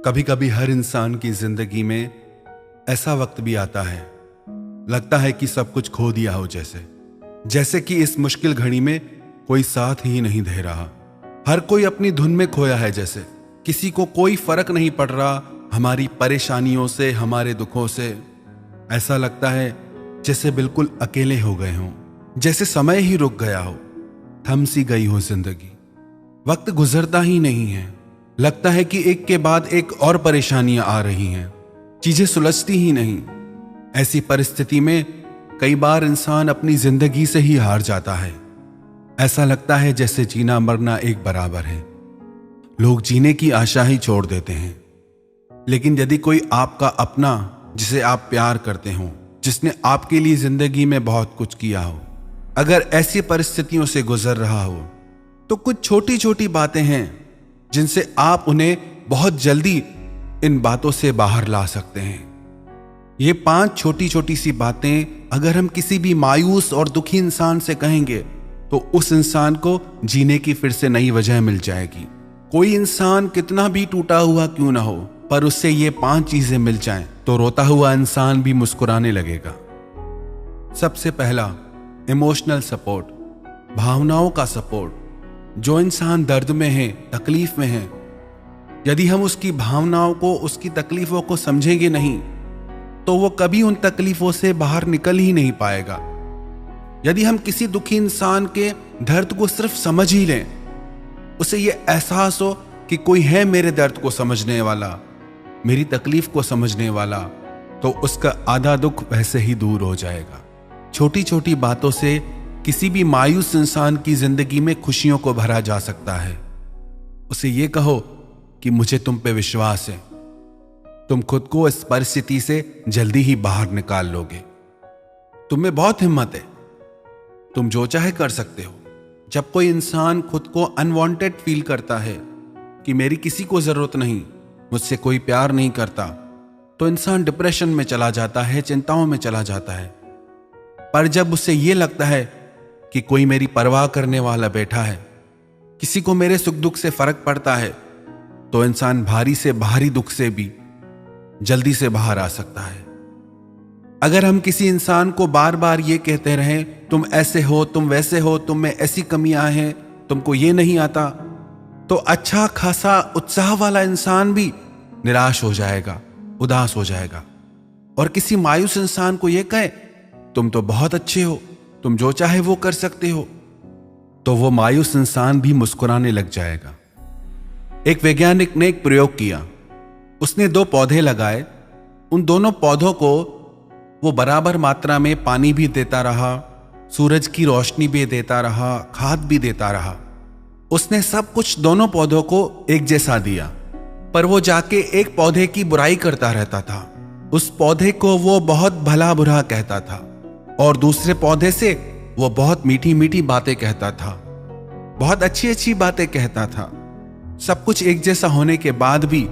कभी कभी हर इंसान की जिंदगी में ऐसा वक्त भी आता है, लगता है कि सब कुछ खो दिया हो। जैसे कि इस मुश्किल घड़ी में कोई साथ ही नहीं दे रहा। हर कोई अपनी धुन में खोया है। जैसे किसी को कोई फर्क नहीं पड़ रहा हमारी परेशानियों से, हमारे दुखों से। ऐसा लगता है जैसे बिल्कुल अकेले हो गए हों, जैसे समय ही रुक गया हो, थम सी गई हो जिंदगी। वक्त गुजरता ही नहीं है, लगता है कि एक के बाद एक और परेशानियां आ रही हैं, चीजें सुलझती ही नहीं। ऐसी परिस्थिति में कई बार इंसान अपनी जिंदगी से ही हार जाता है। ऐसा लगता है जैसे जीना मरना एक बराबर है। लोग जीने की आशा ही छोड़ देते हैं। लेकिन यदि कोई आपका अपना, जिसे आप प्यार करते हो, जिसने आपके लिए जिंदगी में बहुत कुछ किया हो, अगर ऐसी परिस्थितियों से गुजर रहा हो, तो कुछ छोटी छोटी बातें हैं जिनसे आप उन्हें बहुत जल्दी इन बातों से बाहर ला सकते हैं। ये 5 छोटी छोटी सी बातें अगर हम किसी भी मायूस और दुखी इंसान से कहेंगे तो उस इंसान को जीने की फिर से नई वजह मिल जाएगी। कोई इंसान कितना भी टूटा हुआ क्यों ना हो, पर उससे ये 5 चीजें मिल जाएं तो रोता हुआ इंसान भी मुस्कुराने लगेगा। सबसे पहला, इमोशनल सपोर्ट, भावनाओं का सपोर्ट। जो इंसान दर्द में है, तकलीफ में है, यदि हम उसकी भावनाओं को, उसकी तकलीफों को समझेंगे नहीं तो वो कभी उन तकलीफों से बाहर निकल ही नहीं पाएगा। यदि हम किसी दुखी इंसान के दर्द को सिर्फ समझ ही लें, उसे ये एहसास हो कि कोई है मेरे दर्द को समझने वाला, मेरी तकलीफ को समझने वाला, तो उसका आधा दुख वैसे ही दूर हो जाएगा। छोटी छोटी बातों से किसी भी मायूस इंसान की जिंदगी में खुशियों को भरा जा सकता है। उसे ये कहो कि मुझे तुम पे विश्वास है, तुम खुद को इस परिस्थिति से जल्दी ही बाहर निकाल लोगे, तुम में बहुत हिम्मत है, तुम जो चाहे कर सकते हो। जब कोई इंसान खुद को अनवांटेड फील करता है कि मेरी किसी को जरूरत नहीं, मुझसे कोई प्यार नहीं करता, तो इंसान डिप्रेशन में चला जाता है, चिंताओं में चला जाता है। पर जब उसे ये लगता है कि कोई मेरी परवाह करने वाला बैठा है, किसी को मेरे सुख दुख से फर्क पड़ता है, तो इंसान भारी से भारी दुख से भी जल्दी से बाहर आ सकता है। अगर हम किसी इंसान को बार बार ये कहते रहें, तुम ऐसे हो, तुम वैसे हो, तुम में ऐसी कमियां हैं, तुमको ये नहीं आता, तो अच्छा खासा उत्साह वाला इंसान भी निराश हो जाएगा, उदास हो जाएगा। और किसी मायूस इंसान को ये कहे तुम तो बहुत अच्छे हो, तुम जो चाहे वो कर सकते हो, तो वो मायूस इंसान भी मुस्कुराने लग जाएगा। एक वैज्ञानिक ने एक प्रयोग किया। उसने 2 पौधे लगाए। उन दोनों पौधों को वो बराबर मात्रा में पानी भी देता रहा, सूरज की रोशनी भी देता रहा, खाद भी देता रहा। उसने सब कुछ दोनों पौधों को एक जैसा दिया, पर वो जाके एक पौधे की बुराई करता रहता था। उस पौधे को वो बहुत भला बुरा कहता था और दूसरे पौधे से वो बहुत मीठी मीठी बातें कहता था, बहुत अच्छी अच्छी बातें कहता था। सब कुछ एक जैसा होने के बाद भी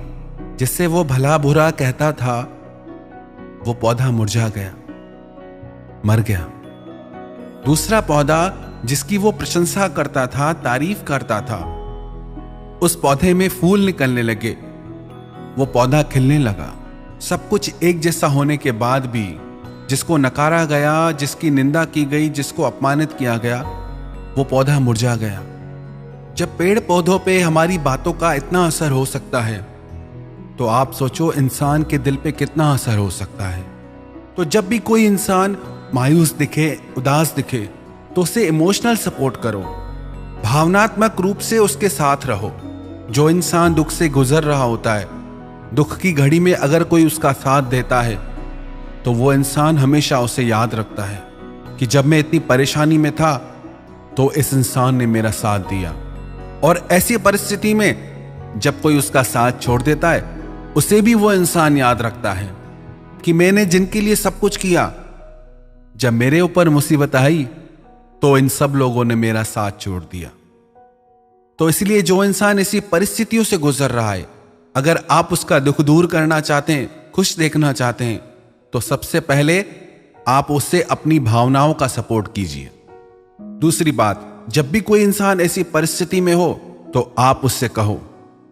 जिससे वो भला बुरा कहता था, वो पौधा मुरझा गया, मर गया। दूसरा पौधा जिसकी वो प्रशंसा करता था, तारीफ करता था, उस पौधे में फूल निकलने लगे, वो पौधा खिलने लगा। सब कुछ एक जैसा होने के बाद भी जिसको नकारा गया, जिसकी निंदा की गई, जिसको अपमानित किया गया, वो पौधा मुरझा गया। जब पेड़ पौधों पे हमारी बातों का इतना असर हो सकता है, तो आप सोचो इंसान के दिल पे कितना असर हो सकता है। तो जब भी कोई इंसान मायूस दिखे, उदास दिखे, तो उसे इमोशनल सपोर्ट करो, भावनात्मक रूप से उसके साथ रहो। जो इंसान दुख से गुजर रहा होता है, दुख की घड़ी में अगर कोई उसका साथ देता है, तो वो इंसान हमेशा उसे याद रखता है कि जब मैं इतनी परेशानी में था तो इस इंसान ने मेरा साथ दिया। और ऐसी परिस्थिति में जब कोई उसका साथ छोड़ देता है, उसे भी वो इंसान याद रखता है कि मैंने जिनके लिए सब कुछ किया, जब मेरे ऊपर मुसीबत आई तो इन सब लोगों ने मेरा साथ छोड़ दिया। तो इसलिए जो इंसान ऐसी परिस्थितियों से गुजर रहा है, अगर आप उसका दुख दूर करना चाहते हैं, खुश देखना चाहते हैं, तो सबसे पहले आप उससे अपनी भावनाओं का सपोर्ट कीजिए। दूसरी बात, जब भी कोई इंसान ऐसी परिस्थिति में हो तो आप उससे कहो,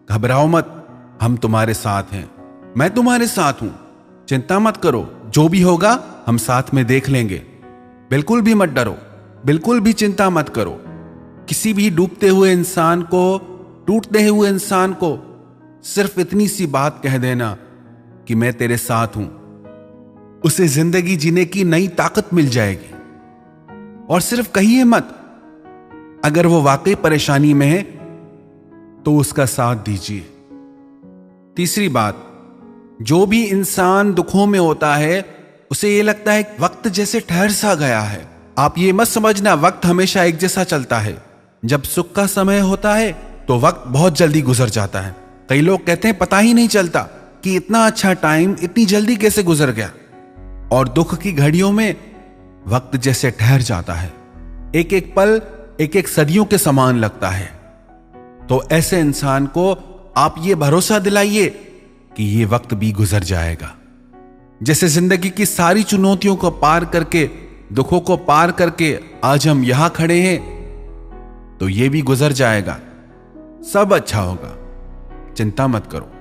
घबराओ मत, हम तुम्हारे साथ हैं, मैं तुम्हारे साथ हूं, चिंता मत करो, जो भी होगा हम साथ में देख लेंगे, बिल्कुल भी मत डरो, बिल्कुल भी चिंता मत करो। किसी भी डूबते हुए इंसान को, टूटते हुए इंसान को सिर्फ इतनी सी बात कह देना कि मैं तेरे साथ हूं, उसे जिंदगी जीने की नई ताकत मिल जाएगी। और सिर्फ कहिए मत, अगर वो वाकई परेशानी में है तो उसका साथ दीजिए। तीसरी बात, जो भी इंसान दुखों में होता है उसे ये लगता है वक्त जैसे ठहर सा गया है। आप ये मत समझना वक्त हमेशा एक जैसा चलता है। जब सुख का समय होता है तो वक्त बहुत जल्दी गुजर जाता है। कई लोग कहते हैं पता ही नहीं चलता कि इतना अच्छा टाइम इतनी जल्दी कैसे गुजर गया। और दुख की घड़ियों में वक्त जैसे ठहर जाता है, एक एक पल एक एक सदियों के समान लगता है। तो ऐसे इंसान को आप ये भरोसा दिलाइए कि ये वक्त भी गुजर जाएगा। जैसे जिंदगी की सारी चुनौतियों को पार करके, दुखों को पार करके आज हम यहां खड़े हैं, तो ये भी गुजर जाएगा। सब अच्छा होगा, चिंता मत करो,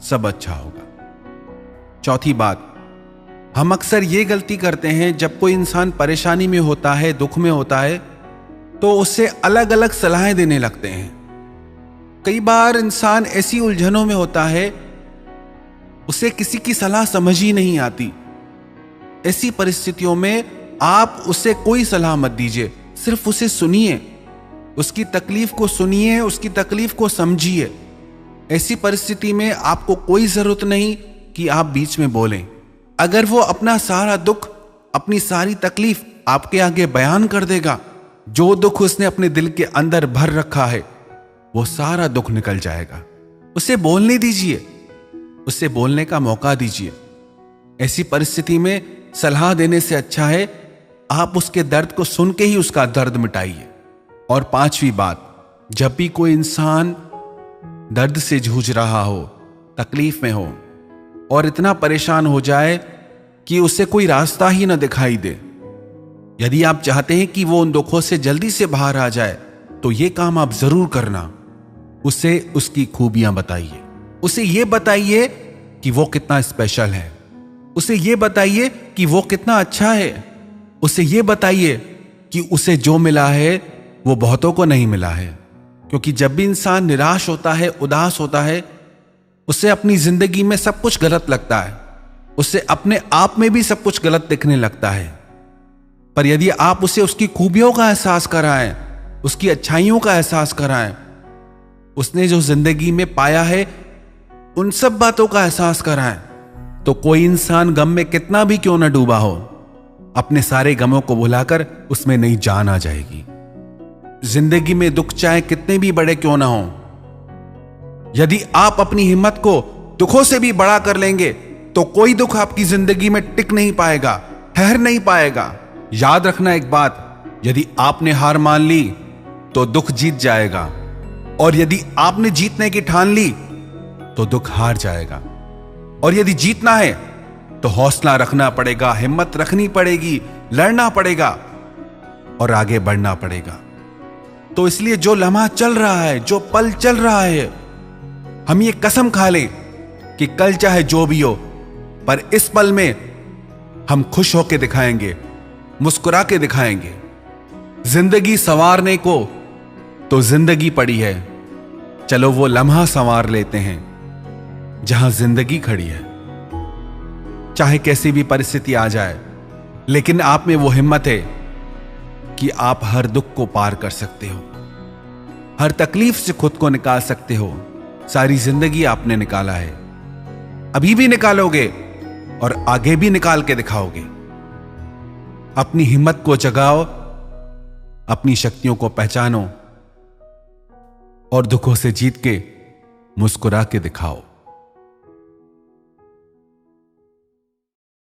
सब अच्छा होगा। चौथी बात, हम अक्सर ये गलती करते हैं, जब कोई इंसान परेशानी में होता है, दुख में होता है, तो उससे अलग अलग सलाहें देने लगते हैं। कई बार इंसान ऐसी उलझनों में होता है, उसे किसी की सलाह समझ ही नहीं आती। ऐसी परिस्थितियों में आप उसे कोई सलाह मत दीजिए, सिर्फ उसे सुनिए, उसकी तकलीफ को सुनिए, उसकी तकलीफ को समझिए। ऐसी परिस्थिति में आपको कोई जरूरत नहीं कि आप बीच में बोलें। अगर वो अपना सारा दुख, अपनी सारी तकलीफ आपके आगे बयान कर देगा, जो दुख उसने अपने दिल के अंदर भर रखा है, वो सारा दुख निकल जाएगा। उसे बोलने दीजिए, उसे बोलने का मौका दीजिए। ऐसी परिस्थिति में सलाह देने से अच्छा है आप उसके दर्द को सुन के ही उसका दर्द मिटाइए। और पांचवी बात, जब भी कोई इंसान दर्द से जूझ रहा हो, तकलीफ में हो और इतना परेशान हो जाए कि उसे कोई रास्ता ही ना दिखाई दे, यदि आप चाहते हैं कि वो उन दुखों से जल्दी से बाहर आ जाए, तो ये काम आप जरूर करना। उसे उसकी खूबियां बताइए, उसे ये बताइए कि वो कितना स्पेशल है, उसे ये बताइए कि वो कितना अच्छा है, उसे ये बताइए कि उसे जो मिला है वो बहुतों को नहीं मिला है। क्योंकि जब भी इंसान निराश होता है, उदास होता है, उसे अपनी जिंदगी में सब कुछ गलत लगता है, उसे अपने आप में भी सब कुछ गलत दिखने लगता है। पर यदि आप उसे उसकी खूबियों का एहसास कराएं, उसकी अच्छाइयों का एहसास कराएं, उसने जो जिंदगी में पाया है उन सब बातों का एहसास कराएं, तो कोई इंसान गम में कितना भी क्यों ना डूबा हो, अपने सारे गमों को भुलाकर उसमें नई जान आ जाएगी। जिंदगी में दुख चाहे कितने भी बड़े क्यों ना हो, यदि आप अपनी हिम्मत को दुखों से भी बड़ा कर लेंगे तो कोई दुख आपकी जिंदगी में टिक नहीं पाएगा, ठहर नहीं पाएगा। याद रखना एक बात, यदि आपने हार मान ली तो दुख जीत जाएगा, और यदि आपने जीतने की ठान ली तो दुख हार जाएगा। और यदि जीतना है तो हौसला रखना पड़ेगा, हिम्मत रखनी पड़ेगी, लड़ना पड़ेगा और आगे बढ़ना पड़ेगा। तो इसलिए जो लम्हा चल रहा है, जो पल चल रहा है, हम ये कसम खा लें कि कल चाहे जो भी हो, पर इस पल में हम खुश होकर दिखाएंगे, मुस्कुरा के दिखाएंगे। जिंदगी संवारने को तो जिंदगी पड़ी है, चलो वो लम्हा संवार लेते हैं जहां जिंदगी खड़ी है। चाहे कैसी भी परिस्थिति आ जाए, लेकिन आप में वो हिम्मत है कि आप हर दुख को पार कर सकते हो, हर तकलीफ से खुद को निकाल सकते हो। सारी जिंदगी आपने निकाला है, अभी भी निकालोगे और आगे भी निकाल के दिखाओगे। अपनी हिम्मत को जगाओ, अपनी शक्तियों को पहचानो और दुखों से जीत के मुस्कुरा के दिखाओ।